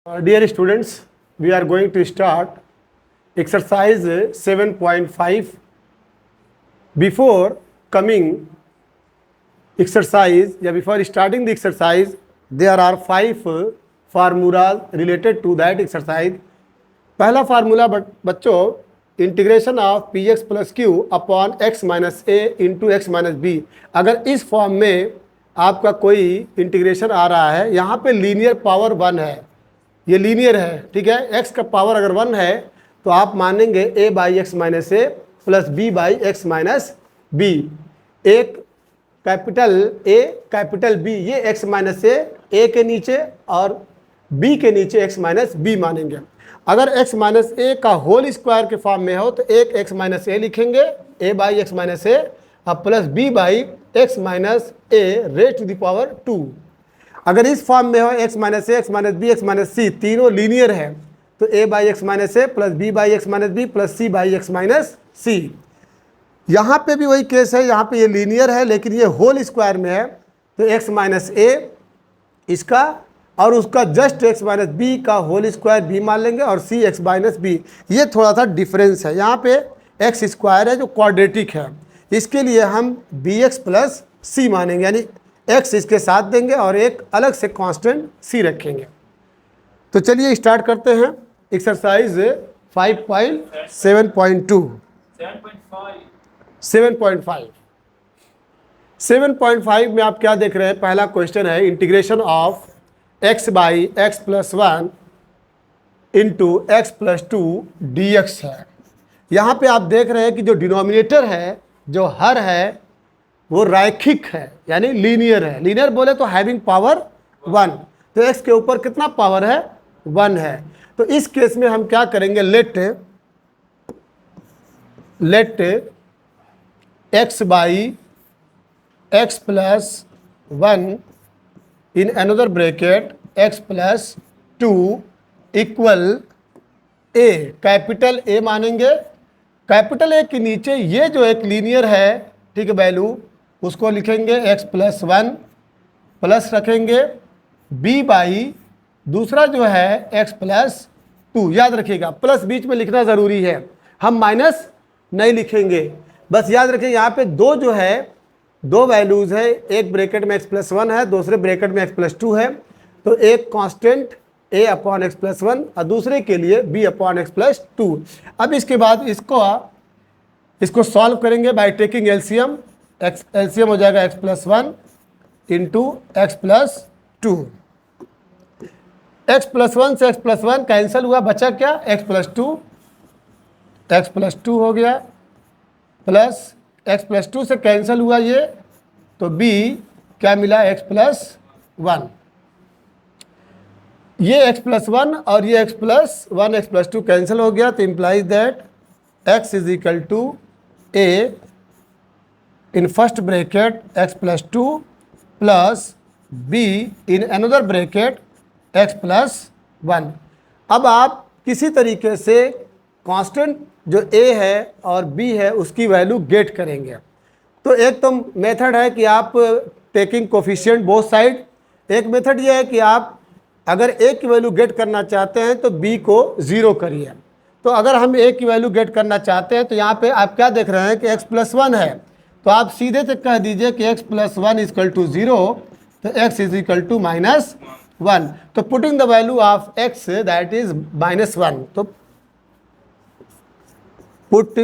Dear students, we are going to start exercise 7.5. Before coming exercise, before starting the exercise, there are 5 formulas related to that exercise. पहला formula बच्चों, integration of P X plus Q upon X minus A into X minus B. अगर इस form में आपका कोई integration आ रहा है, यहाँ पे लीनियर पावर 1 है, ये लीनियर है, ठीक है। एक्स का पावर अगर 1 है तो आप मानेंगे A by x minus A plus B by x minus B. एक कैपिटल ए कैपिटल बी, ये एक्स माइनस ए के नीचे और बी के नीचे एक्स माइनस बी मानेंगे। अगर x माइनस ए का होल स्क्वायर के फॉर्म में हो तो एक x माइनस ए लिखेंगे, a by x minus A और plus B by x minus A raise to the power 2। अगर इस फॉर्म में हो x minus A, X minus B, X minus C, तीनों लीनियर है तो a by x minus A plus B by x minus B plus C by x minus C. यहाँ पे भी वही केस है, यहाँ पे ये लीनियर है लेकिन ये होल स्क्वायर में है तो x माइनस ए इसका और उसका जस्ट एक्स माइनस बी का होल स्क्वायर भी मान लेंगे और सी एक्स माइनस बी। ये थोड़ा सा डिफरेंस है, यहाँ पे एक्स स्क्वायर है जो क्वाड्रेटिक है, इसके लिए हम बी एक्स प्लस सी मानेंगे, यानी एक्स इसके साथ देंगे और एक अलग से कांस्टेंट सी रखेंगे। तो चलिए स्टार्ट करते हैं एक्सरसाइज 5.7.2 7.5 में आप क्या देख रहे हैं। पहला क्वेश्चन है integration of x by X plus 1 into x plus 2 D x है। यहाँ पे आप देख रहे हैं कि जो डिनोमिनेटर है, जो हर है, वो रैखिक है यानी लीनियर है। लीनियर बोले तो हैविंग पावर 1, तो x के ऊपर कितना पावर है, 1 है। तो इस केस में हम क्या करेंगे, let x by X plus 1 in another bracket x plus 2 equal a, capital A मानेंगे। कैपिटल A के नीचे ये जो एक लीनियर है, ठीक है, वैल्यू उसको लिखेंगे x प्लस 1 प्लस रखेंगे b बाई दूसरा जो है x प्लस 2। याद रखिएगा प्लस बीच में लिखना ज़रूरी है, हम माइनस नहीं लिखेंगे। बस याद रखिए यहाँ पे दो जो है, दो वैल्यूज़ है, एक ब्रैकेट में x प्लस 1 है, दूसरे ब्रैकेट में x प्लस 2 है। तो एक constant a upon x plus 1 और दूसरे के लिए b अपॉन एक्स प्लस 2। अब इसके बाद इसको सॉल्व करेंगे बाय टेकिंग एलसीएम। एलसीएम हो जाएगा x plus 1 into x plus 2। X plus 1 से एक्स प्लस 1 कैंसिल हुआ, बचा क्या, x प्लस 2। एक्स प्लस 2 हो गया प्लस x प्लस 2 से कैंसिल हुआ ये, तो b क्या मिला, x प्लस 1। ये x प्लस 1 और ये x plus 1 x plus 2 cancel हो गया, तो implies that x is equal to a in first bracket x plus 2 plus b in another bracket x plus 1। अब आप किसी तरीके से कांस्टेंट जो a है और b है उसकी वैल्यू गेट करेंगे। तो एक तो मेथड है कि आप टेकिंग कोफिशिएंट बोथ साइड, एक मेथड ये है कि आप अगर a की वैल्यू गेट करना चाहते हैं तो b को 0 करिए। तो अगर हम a की वैल्यू गेट करना चाहते हैं तो यहाँ पे आप क्या देख रहे हैं कि x प्लस 1 है, तो आप सीधे से कह दीजिए कि x प्लस 1 इक्वल टू 0, तो x is equal to minus 1। तो putting the value of x that is minus 1, तो put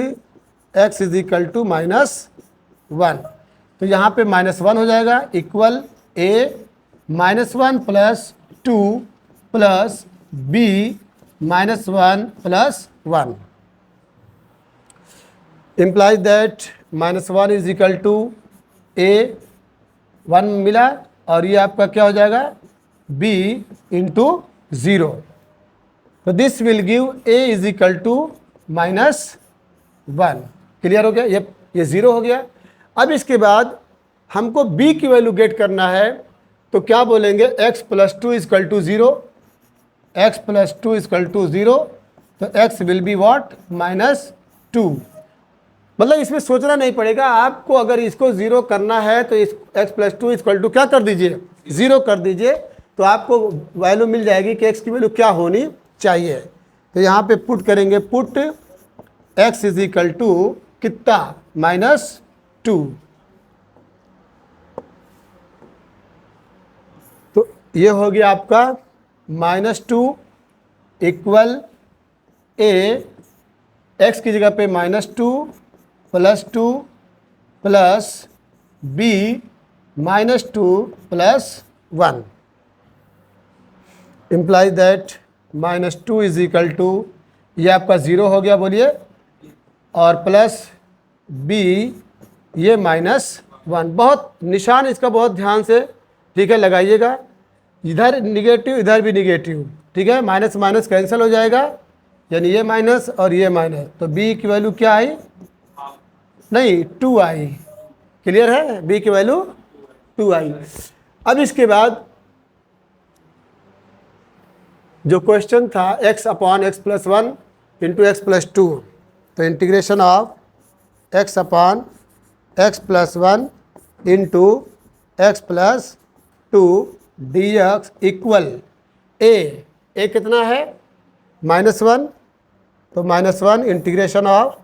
x is equal to minus 1, तो यहाँ पे माइनस 1 हो जाएगा equal a minus 1 plus 2 plus b minus 1 plus 1 implies that minus 1 is equal to a 1 मिला और ये आपका क्या हो जाएगा, b इंटू 0। तो this will give a is equal to minus 1। Clear हो गया, ये 0 हो गया। अब इसके बाद हमको b की वैल्यू गेट करना है, तो क्या बोलेंगे, x plus 2 equal to 0, x plus 2 equal to 0, तो x will be what, minus 2। मतलब इसमें सोचना नहीं पड़ेगा आपको, अगर इसको 0 करना है तो इस x प्लस 2 इक्वल टू क्या कर दीजिए, 0 कर दीजिए। तो आपको वैल्यू मिल जाएगी कि x की वैल्यू क्या होनी चाहिए। तो यहाँ पे पुट करेंगे, put x is equal to कितना, -2। तो ये हो गया आपका -2 इक्वल a, x की जगह पे -2 +2 plus b -2 + 1 implies that -2 is equal to, ये आपका 0 हो गया बोलिए, और प्लस b ये -1। बहुत निशान इसका बहुत ध्यान से, ठीक है, लगाइएगा। इधर निगेटिव, इधर भी निगेटिव, ठीक है, माइनस माइनस कैंसिल हो जाएगा, यानी ये माइनस और ये माइनस, तो b की वैल्यू क्या आई, नहीं 2 आई। क्लियर है, b की वैल्यू 2 आई। अब इसके बाद जो क्वेश्चन था x/x+1 × x+2, तो integration of x/x+1 × x+2 dx equal a कितना है, -1, तो -1 इंटीग्रेशन ऑफ,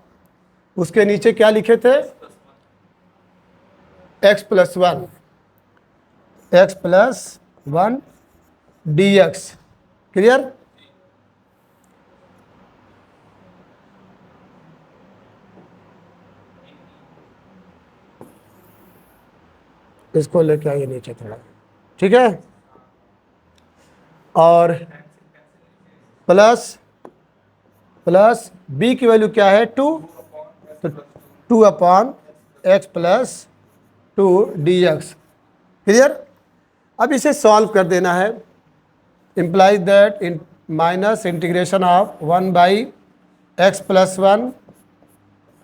उसके नीचे क्या लिखे थे, x+1 dx। क्लियर, इसको लेके आइए नीचे थोड़ा, ठीक है, और प्लस b की वैल्यू क्या है, 2, तो 2/x+2 dx। क्लियर। अब इसे सॉल्व कर देना है, implies that in minus integration of 1/x+1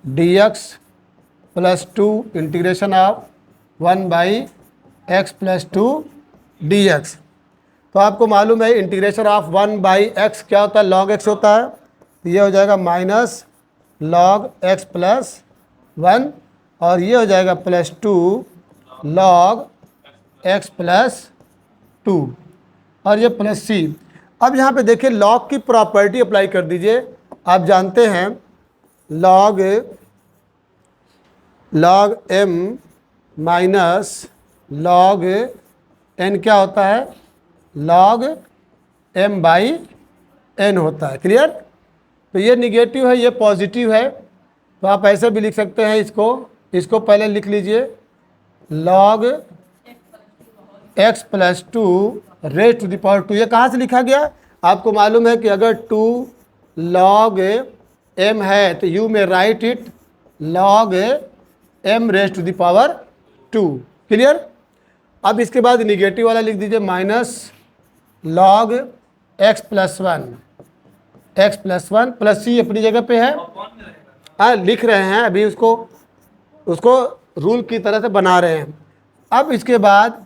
dx plus 2 integration of 1/x+2 dx। तो आपको मालूम है इंटीग्रेशन ऑफ 1/x क्या होता है, log x होता है, तो ये हो जाएगा माइनस log x+1, और ये हो जाएगा +2 log x+2, और ये +c। अब यहाँ पे देखिए log की प्रॉपर्टी अप्लाई कर दीजिए। आप जानते हैं log m minus log n क्या होता है, log m/n होता है। क्लियर। तो ये निगेटिव है, ये पॉजिटिव है, तो आप ऐसे भी लिख सकते हैं, इसको पहले लिख लीजिए, log x+2 raise to the power 2। ये कहाँ से लिखा गया, आपको मालूम है कि अगर 2 log m है तो you may write it log m raise to the power 2। Clear. अब इसके बाद निगेटिव वाला लिख दीजिए, minus log x+1 plus c अपनी जगह पे है, लिख रहे हैं अभी, उसको रूल की तरह से बना रहे हैं। अब इसके बाद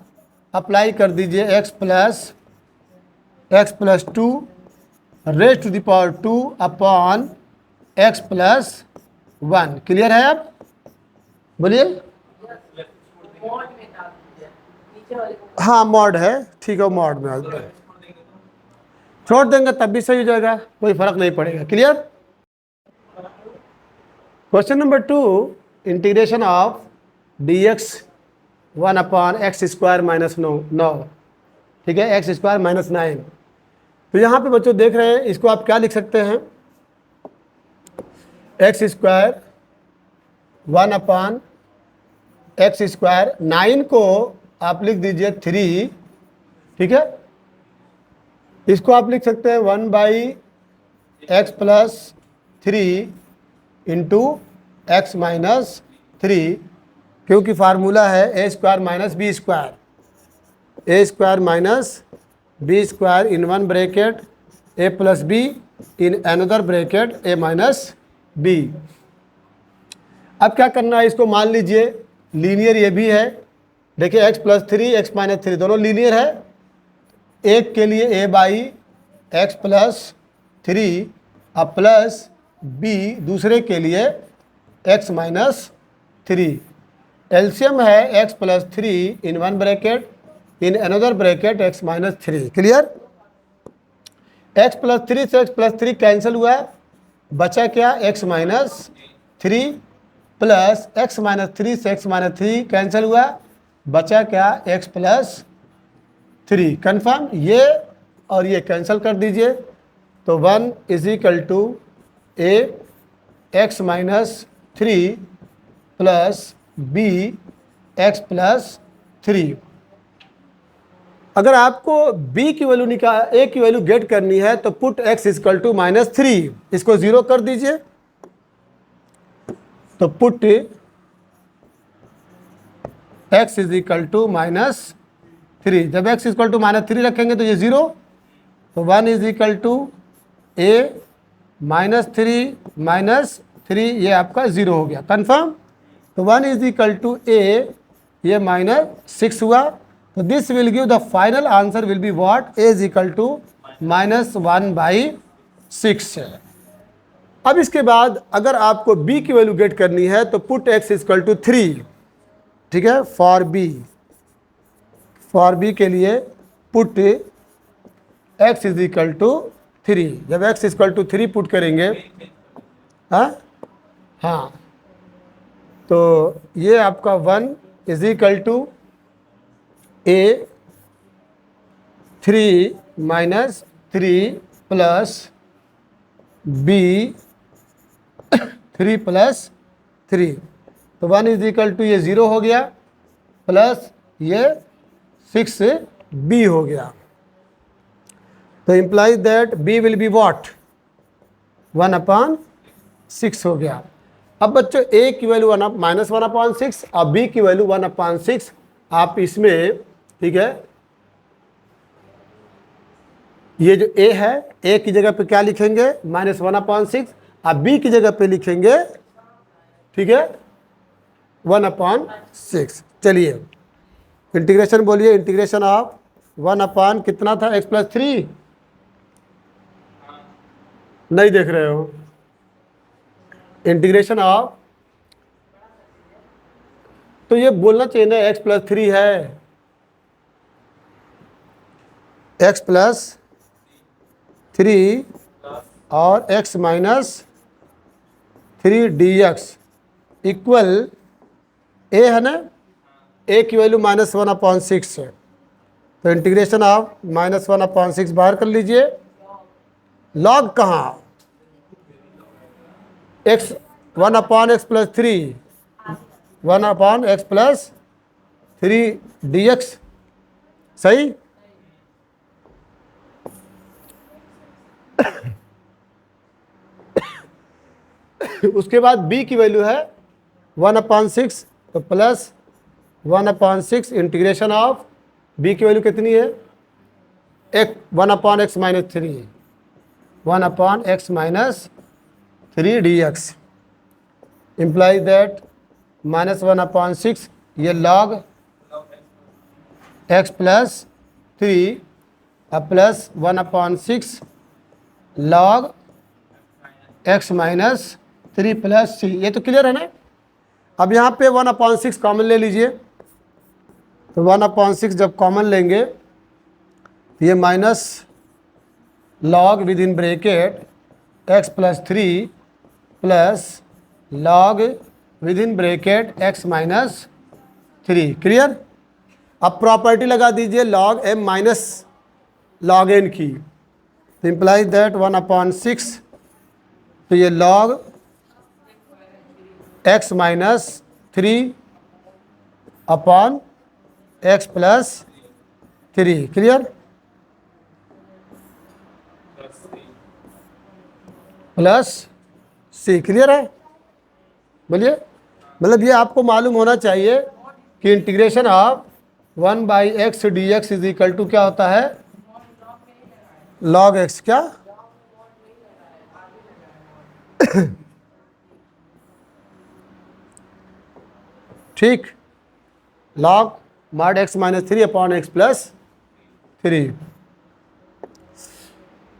अप्लाई कर दीजिए x+2 raise to the power 2 upon x+1। Clear है। अब बोलिए, हाँ मॉड है, ठीक है, मॉड में आता है, छोड़ देंगे तब भी सही हो जाएगा, कोई फर्क नहीं पड़ेगा। Clear. Question number 2, integration of dx 1/x² - 9, ठीक है, x² - 9। तो यहाँ पे बच्चों देख रहे हैं, इसको आप क्या लिख सकते हैं, x² 1/x², 9 को आप लिख दीजिए 3, ठीक है, इसको आप लिख सकते हैं 1/x+3 इंटू x - 3, क्योंकि फार्मूला है a² - b², a² - b² in one bracket a + b in another bracket a - b। अब क्या करना है, इसको मान लीजिए लीनियर ये भी है, देखिए x+3 x - 3 दोनों लीनियर है, एक के लिए a/x+3 और प्लस b दूसरे के लिए x - 3। एलसीएम है x+3 in one bracket in another bracket x minus 3। Clear? x plus 3 से x प्लस 3 कैंसिल हुआ है, बचा क्या? x minus 3 plus x minus 3 से x माइनस 3 कैंसिल हुआ, बचा क्या? x plus 3। कन्फर्म? ये और ये कैंसिल कर दीजिए, तो 1 is equal to a x minus 3 plus b x plus 3। अगर आपको b की वैल्यू a की वैल्यू गेट करनी है तो put x equal to minus 3, इसको 0 कर दीजिए, तो put x is equal to minus 3। जब x इक्वल टू माइनस 3 रखेंगे तो ये 0, तो 1 is equal to a minus 3 ये आपका 0 हो गया। कन्फर्म? तो 1 इज इक्वल टू a, ये माइनस 6 हुआ, तो this will give the final answer will be what? a is equal to minus 1/6। अब इसके बाद अगर आपको b की वैल्यू गेट करनी है तो पुट x इक्वल टू 3। ठीक है? फॉर b के लिए put x is equal to 3। जब x इक्वल टू 3 पुट करेंगे, हाँ, तो ये आपका 1 is equal to a 3 minus 3 plus b 3 plus 3, तो 1 इज इक्वल टू ये 0 हो गया, प्लस ये 6b हो गया, तो implies that b will be what? 1/6 हो गया। अब बच्चों a की वैल्यू माइनस 1/6 और b की वैल्यू 1/6, आप इसमें, ठीक है, ये जो a है, a की जगह पे क्या लिखेंगे? माइनस 1/6, और b की जगह पे लिखेंगे, ठीक है, 1/6। चलिए इंटीग्रेशन बोलिए, इंटीग्रेशन ऑफ 1 कितना था? x प्लस 3, नहीं देख रहे हो? इंटीग्रेशन ऑफ, तो ये बोलना चाहिए ना x प्लस 3 है, x प्लस 3 और x minus 3 dx equal a है ना, a की वैल्यू माइनस 1/6 है, तो इंटीग्रेशन ऑफ माइनस 1/6 बाहर कर लीजिए। लॉग कहाँ? x 1/x plus 3, 1/x plus 3 dx, सही? उसके बाद b की वैल्यू है 1/6, तो प्लस 1/6 इंटीग्रेशन ऑफ b की वैल्यू कितनी है? 1/x minus 3, 1/x minus 3 dx implies that minus 1/6 ये log x प्लस 3 अब plus 1/6 log x minus 3 plus c। ये तो क्लियर है ना? अब यहाँ पे 1/6 कॉमन ले लीजिए, तो 1/6 जब कॉमन लेंगे तो ये minus log with in bracket x plus 3 plus log with in bracket x minus 3। Clear? अब प्रॉपर्टी लगा दीजिए log m minus log n की, तो इम्प्लाइज दैट 1/6, तो ये log x minus 3 upon x plus 3। Clear? Plus c। Clear है? बोलिए। मतलब ये आपको मालूम होना चाहिए कि integration of 1/x dx is equal to क्या होता है? log x। क्या? ठीक, log mod x minus 3 upon x plus 3।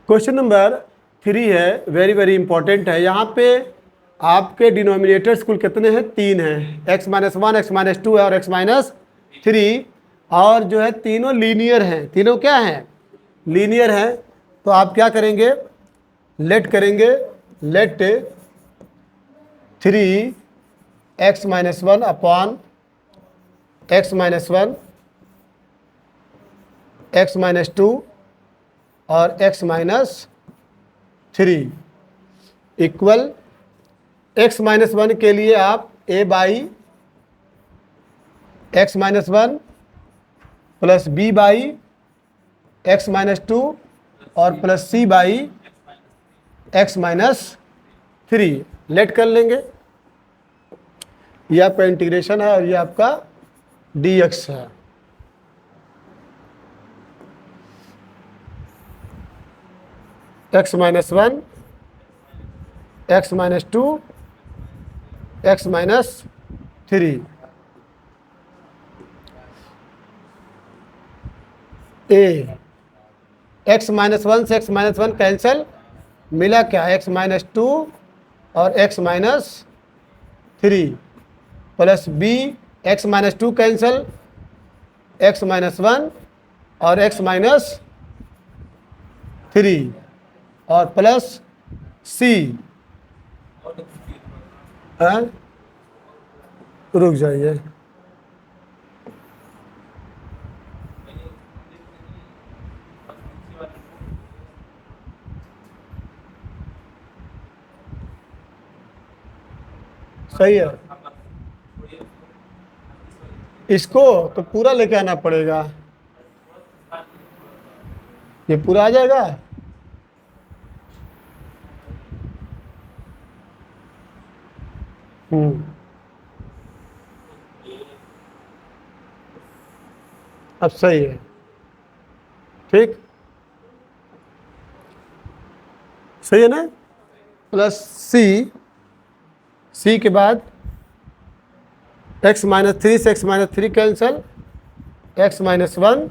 Question number 3 है, वेरी वेरी इंपॉर्टेंट है। यहाँ पे आपके डिनोमिनेटर्स कुल कितने हैं? 3 हैं, x माइनस 1, x माइनस 2 और x माइनस 3। और जो है तीनों लीनियर हैं, तीनों क्या हैं, लीनियर हैं। तो आप क्या करेंगे, लेट करेंगे, late 3x-1 upon x-1 x-2 और x-3 इक्वल x-1 के लिए आप a by x-1 plus b by x-2 और plus c by x-3 late कर लेंगे। ये आपका इंटीग्रेशन है और ये आपका dx है। x-1 x-2 x-3 a x-1 से x-1 कैंसिल, मिला क्या x-2 और x-3 plus b x-2 cancel, x-1 और x-3 और प्लस c। रुक जाइए, सही है। इसको तो पूरा लेके आना पड़ेगा, ये पूरा आ जाएगा। अब सही है, ठीक, सही है ना। प्लस सी के बाद x-3 से x-3 कैंसिल, x-1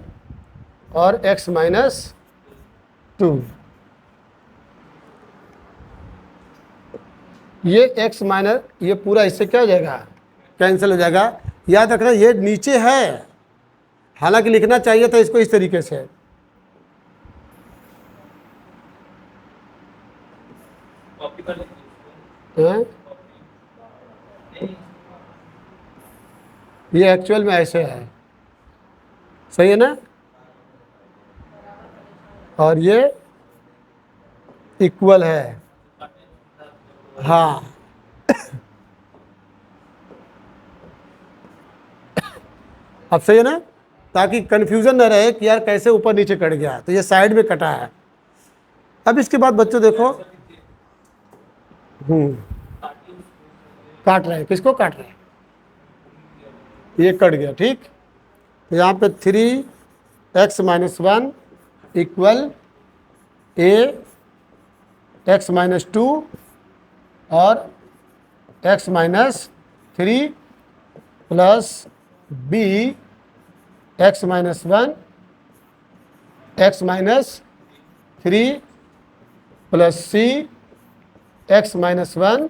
और x-2। ये ये पूरा इससे क्या हो जाएगा, कैंसिल हो जाएगा। याद रखना ये नीचे है, हालांकि लिखना चाहिए था इसको इस तरीके से। ये एक्चुअल में ऐसे है, सही है ना। और ये इक्वल है, हाँ। अब सही है ना, ताकि कंफ्यूजन न रहे कि यार कैसे ऊपर नीचे कट गया, तो ये साइड में कटा है। अब इसके बाद बच्चों देखो, काट रहे हैं, किसको काट रहे हैं, ये कट गया, ठीक। तो यहाँ पे 3x-1 इक्वल a x-2 और x-3 plus b x-1 x-3 plus c x-1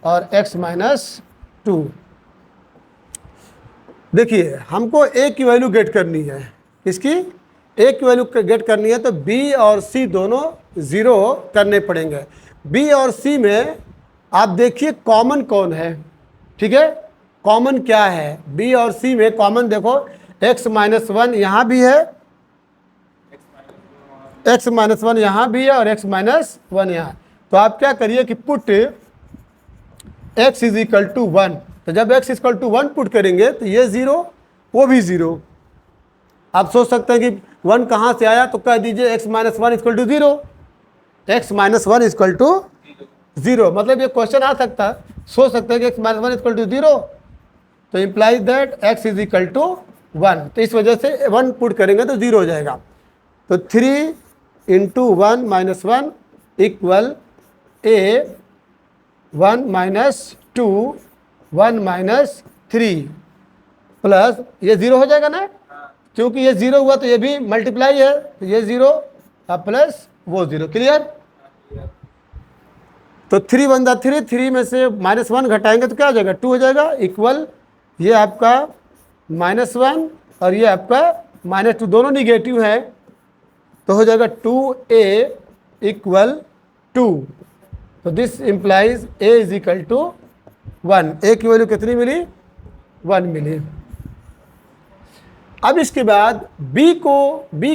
और x-2। देखिए हमको a की वैल्यू गेट करनी है, किसकी, a की वैल्यू गेट करनी है। तो b और c दोनों ज़ीरो करने पड़ेंगे। b और c में आप देखिए कॉमन कौन है, ठीक है, कॉमन क्या है। b और c में कॉमन देखो, x-1 यहाँ भी है, x-1 यहाँ भी है और x-1 यहाँ। तो आप क्या करिए कि पुट x = 1। तो जब x = 1 पुट करेंगे तो ये ज़ीरो, वो भी ज़ीरो। आप सोच सकते हैं कि 1 कहाँ से आया, तो कह दीजिए x-1 = 0, x-1 = 0। मतलब ये क्वेश्चन आ सकता है, सोच सकते हैं कि x-1 = 0, तो इम्प्लाइज दैट x = 1। तो इस वजह से 1 पुट करेंगे तो 0 हो जाएगा। तो 3 × 1 - 1 इक्वल a 1 - 2 1 - 3 प्लस ये 0 हो जाएगा ना, क्योंकि ये 0 हुआ तो ये भी मल्टीप्लाई है, तो ये 0 अब प्लस वो 0। क्लियर। तो 3 बनता 3, 3 में से -1 घटाएंगे तो क्या हो जाएगा, 2 हो जाएगा, इक्वल ये आपका -1 और ये आपका -2, दोनों निगेटिव है तो हो जाएगा 2a = 2। तो दिस इम्प्लाइज a = 1। a की वैल्यू कितनी मिली? 1 मिली। अब इसके बाद b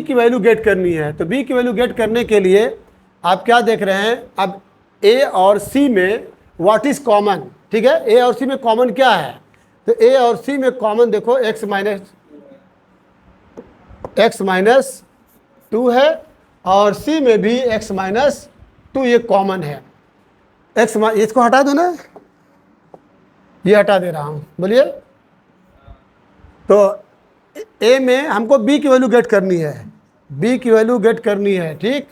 की वैल्यू गेट करनी है। तो b की वैल्यू गेट करने के लिए आप क्या देख रहे हैं, अब a और c में व्हाट इज कॉमन, ठीक है। a और c में कॉमन क्या है? तो a और c में कॉमन देखो x - 2 है और c में भी x - 2 ये कॉमन है। इसको हटा दो ना, ये हटा दे रहा हूं, बोलिए। तो a में हमको b की वैल्यू गेट करनी है, b की वैल्यू गेट करनी है, ठीक।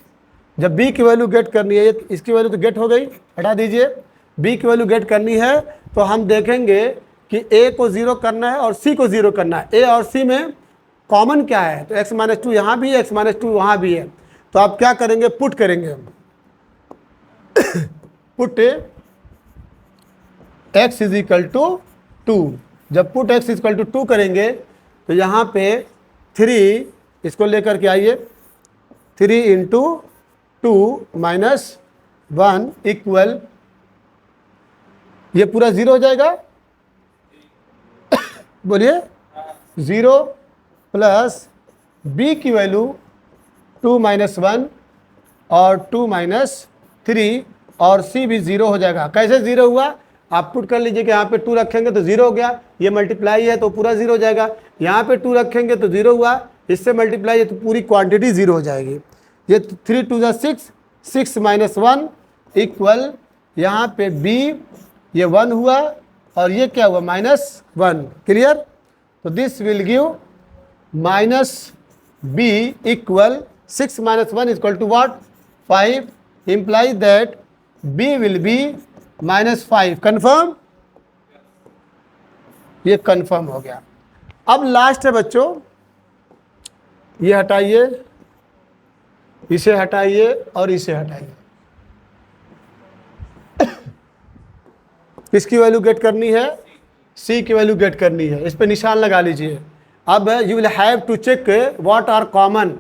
जब b की वैल्यू गेट करनी है, इसकी वैल्यू तो गेट हो गई, हटा दीजिए। b की वैल्यू गेट करनी है तो हम देखेंगे कि a को 0 करना है और c को 0 करना है। a और c में कॉमन क्या है? तो x - 2 यहाँ भी है, x - 2 वहाँ भी है। तो आप क्या करेंगे? पुट करेंगे हम। Put x = 2। जब पुट x = 2 करेंगे तो यहाँ पे 3, इसको लेकर के आइए, 3 × 2 - 1 = ये पूरा 0 हो जाएगा। बोलिए 0 प्लस b की वैल्यू 2 - 1 और 2 - 3 और c भी 0 हो जाएगा। कैसे 0 हुआ? आप पुट कर लीजिए कि यहाँ पे 2 रखेंगे तो 0 हो गया, ये मल्टीप्लाई है तो पूरा 0 हो जाएगा। यहाँ पे 2 रखेंगे तो 0 हुआ, इससे मल्टीप्लाई है तो पूरी क्वांटिटी 0 हो जाएगी। ये 3 × 2 = 6, 6 - 1 = यहाँ पे b ये 1 हुआ और ये क्या हुआ? -1। क्लियर? तो this will give -b = 6 - 1 = what? 5, implies that b will be -5। Confirm? ये कन्फर्म हो गया। अब लास्ट है बच्चों, ये हटाइए, इसे हटाइए और इसे हटाइए। किसकी वैल्यू गेट करनी है? c की वैल्यू गेट करनी है। इस पे निशान लगा लीजिए। अब you will have to check what are common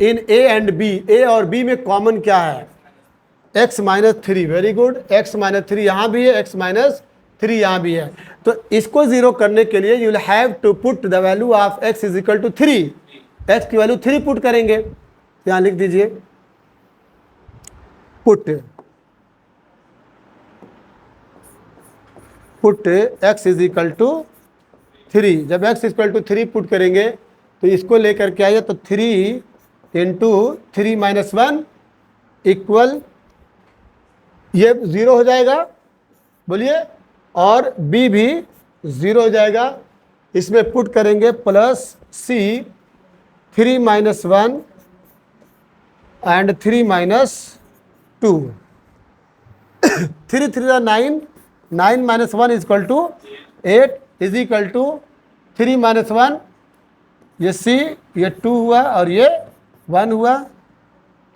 in a and b। a और b में कॉमन क्या है? x - 3। वेरी गुड, x - 3 यहाँ भी है, x - 3 यहाँ भी है। तो इसको 0 करने के लिए you will have to put the value of x = 3। x की वैल्यू 3 पुट करेंगे, यहाँ लिख दीजिए पुट x = 3। जब x = 3 पुट करेंगे तो इसको लेकर के आइए, तो 3 × 3 - 1 = ये 0 हो जाएगा, बोलिए, और b भी 0 हो जाएगा। इसमें पुट करेंगे प्लस c 3 - 1 एंड 3 - 2। 3 × 3 = 9, 9 - 1 = 8 = 3 - 1, ये c, ये 2 हुआ और ये 1 हुआ,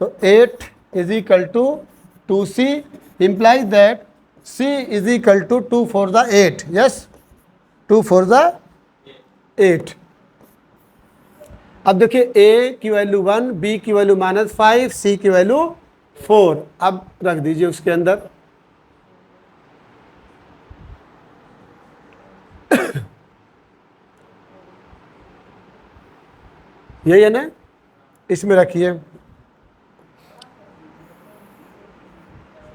तो 8 = 2c, implies that c = 2 × 8। yes, 2 × 8। अब देखिए a की वैल्यू 1, b की वैल्यू -5, c की वैल्यू 4। अब रख दीजिए उसके अंदर। यही है ना, इसमें रखिए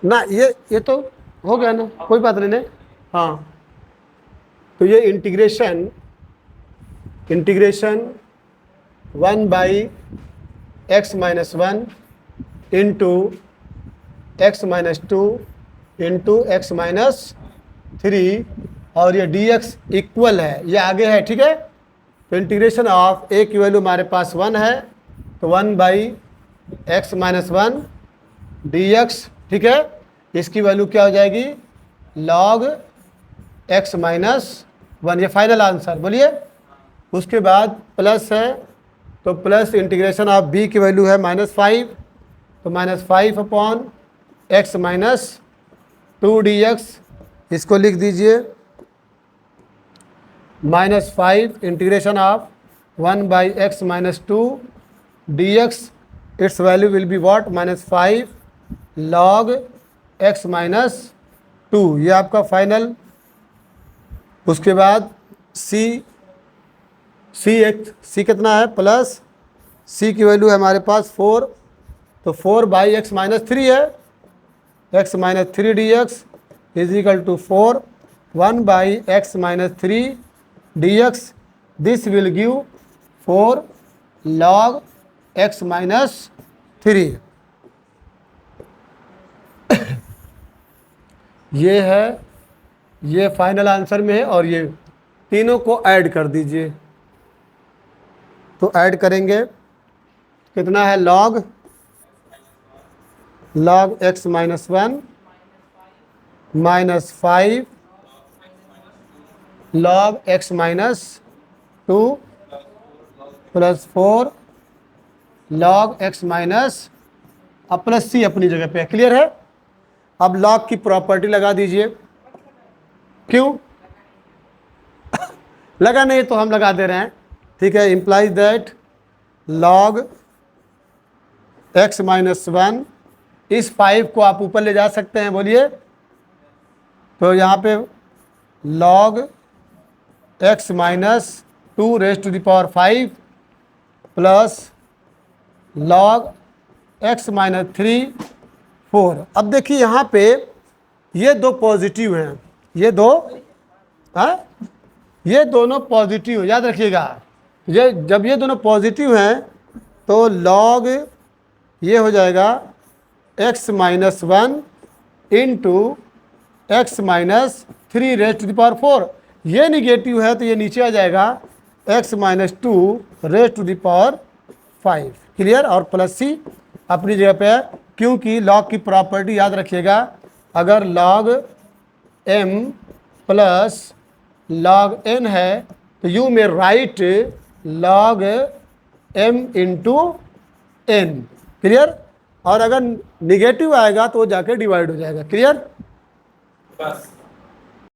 ना, ये तो हो गया ना, कोई बात नहीं ना। हाँ, तो ये इंटीग्रेशन 1/x - 1 x - 2 x - 3 और ये dx इक्वल है, ये आगे है, ठीक है। तो इंटीग्रेशन ऑफ a की वैल्यू हमारे पास 1 है, तो 1/x - 1 dx, ठीक है। इसकी वैल्यू क्या हो जाएगी? log x - 1। ये फाइनल आंसर, बोलिए। उसके बाद प्लस है, तो प्लस इंटीग्रेशन ऑफ b की वैल्यू है -5, तो -5/x - 2 dx, इसको लिख दीजिए -5 integration of 1 by x minus 2 dx, its value will be what? -5 log x minus 2। ये आपका फाइनल। उसके बाद c कितना है? प्लस c की वैल्यू है हमारे पास 4, तो 4 बाई एक्स माइनस 3 है, x minus 3 d x is equal to 4 1 by x minus 3 d x. This will give 4 log x minus 3। ये है, ये फाइनल आंसर में है, और ये तीनों को ऐड कर दीजिए। तो ऐड करेंगे, कितना है? Log x minus 1 minus 5 log x minus 2 plus 4 log x minus, अब प्लस c अपनी जगह पे। क्लियर है? अब लॉग की प्रॉपर्टी लगा दीजिए। क्यों लगा नहीं तो हम लगा दे रहे हैं, ठीक है। Implies that log x minus 1, इस 5 को आप ऊपर ले जा सकते हैं, बोलिए। तो यहाँ पे log x minus 2 raise to the power 5 plus log x minus 3 4। अब देखिए यहाँ पे ये दो पॉजिटिव हैं, ये दो, हाँ, ये दोनों पॉजिटिव, याद रखिएगा। ये जब ये दोनों पॉजिटिव हैं तो लॉग ये हो जाएगा x minus 1 into X minus 3 raise to the power 4। ये निगेटिव है तो ये नीचे आ जाएगा x minus 2 raise to the power 5। Clear? और प्लस c अपनी जगह पे है, क्योंकि लॉग की प्रॉपर्टी याद रखिएगा, अगर log m plus log n है तो you may right log m into n। Clear? और अगर निगेटिव आएगा तो वो जाके डिवाइड हो जाएगा। क्लियर? बस।